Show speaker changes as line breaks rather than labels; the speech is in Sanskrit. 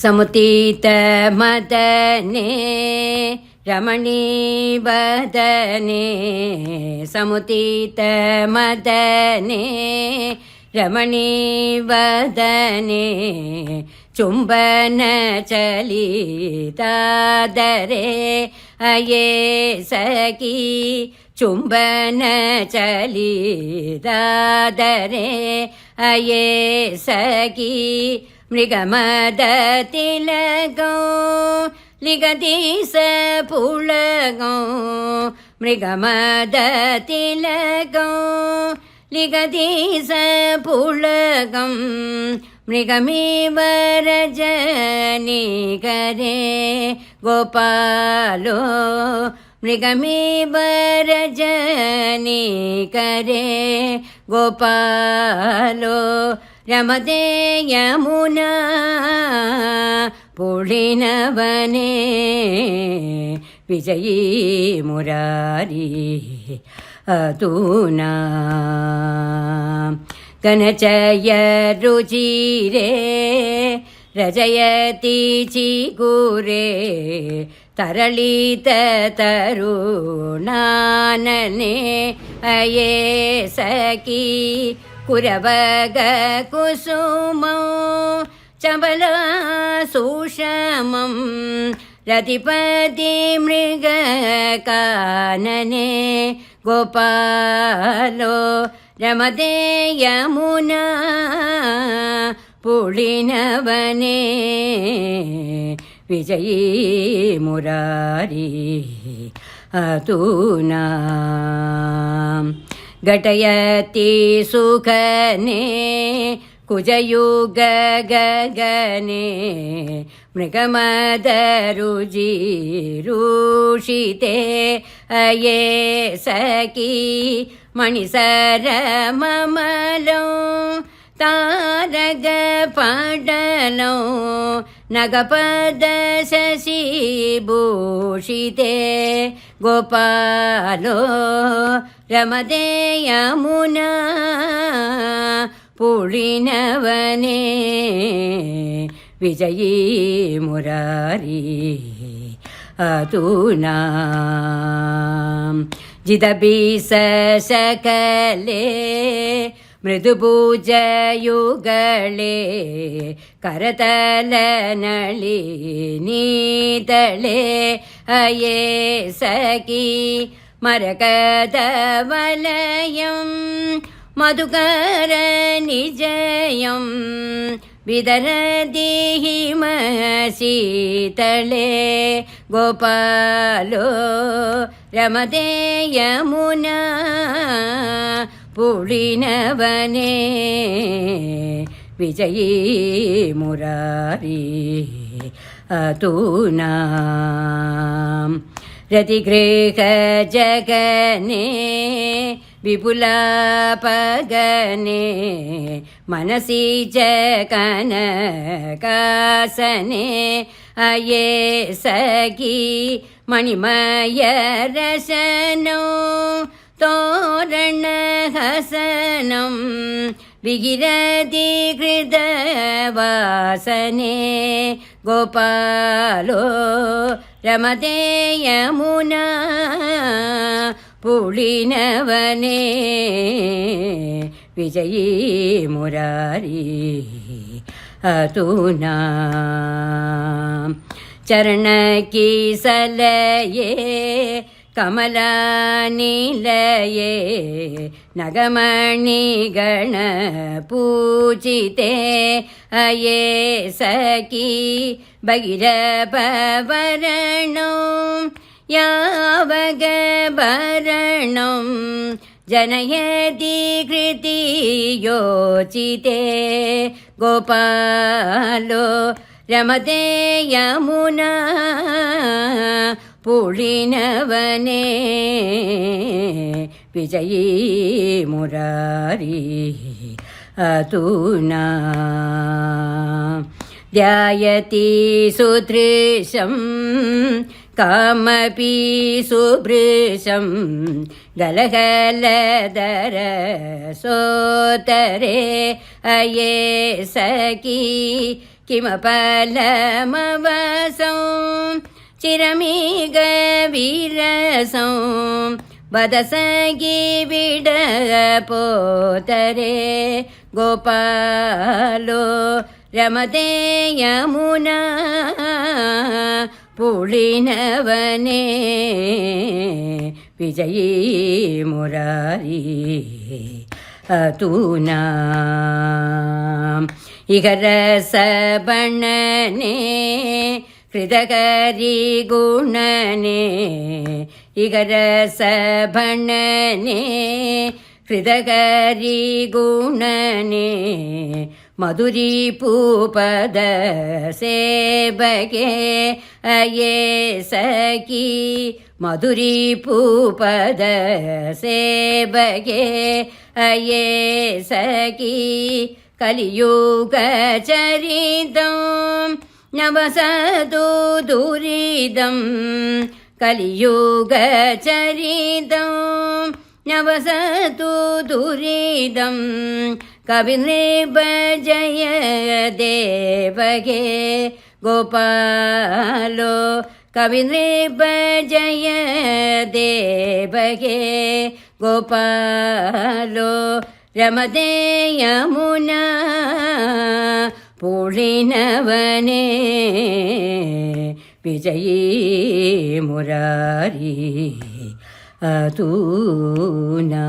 समुतीत मदने रमणी वदने समुतीत मदने रमणी वदने चुंबन चलितादरे अये सखी चुंबन चलितादरे अये सखी मृगमदतिलगो लिगदीस पुलगो मृगमदतिलगो लिगदीस पुलगं मृगमेव रजनी करे गोपालो मृगमेव रजनी करे गोपालो रमते यमुना पुलिनवने विजयी मुरारी अधुना कनचय रुचिरे रजयति चिगुरे तरलित तरुणानने अये सखी कुरवग कुसुमौ चबला सुषमं रतिपति मृगकानने गोपालो रमते यमुना पुलिनवने विजयी मुरारी अधुना घटयति सुखने कुजयुग गगने मृगमदरुजिरुषिते अये सखी मणिसरममलो तारग पडलो नगपद शशिभूषिते गोपालो रमते यमुना पुलिनवने विजयी मुरारी अधुना जिदबीस सकले मृदुभुजयुगले करतलनलिनीतले अये सखी मरकदवलयं मधुकर निजयं विदरति हिमशीतले गोपालो रमते यमुना पुलिनवने विजयी मुरारी अधुना रतिगृह जगने विपुलापगने मनसि जकनकासने अये सखी मणिमय रसनो तोरण हसनं विगिरति कृतवासने गोपालो रमते यमुना पुलिनवने विजयी मुरारी अधुना चरण की सलये कमलानिलये नगमणिगण पूजिते अये सखी भगीरभवरणो यावगभरणं जनयति कृति योचिते गोपालो रमते यमुना पुलिनवने विजयी मुरारी अधुना ध्यायति सुदृशं कामपि सुभृशं गलगलधर सोतरे अये सखी किमपलमवसं चिरमीग वीरसं वदसगी विडपोतरे गोपालो रमते यमुना पुलिनवने विजयी मुरारी अतुना इह रसबणने हृदकरी गुणने इह रसबणने हृदकरी गुणने मधुरी पूपद सेबगे अये सखी मधुरी पूपद सेबगे अये सखी कलियुग चरितं नवसतु दुरिदं कलियुग चरितं नवसतु दुरिदं कविनृपजय देवगे गोपालो कविनृपजय देवगे गोपालो रमते यमुना पुलिनवने विजयी मुरारी अतुना।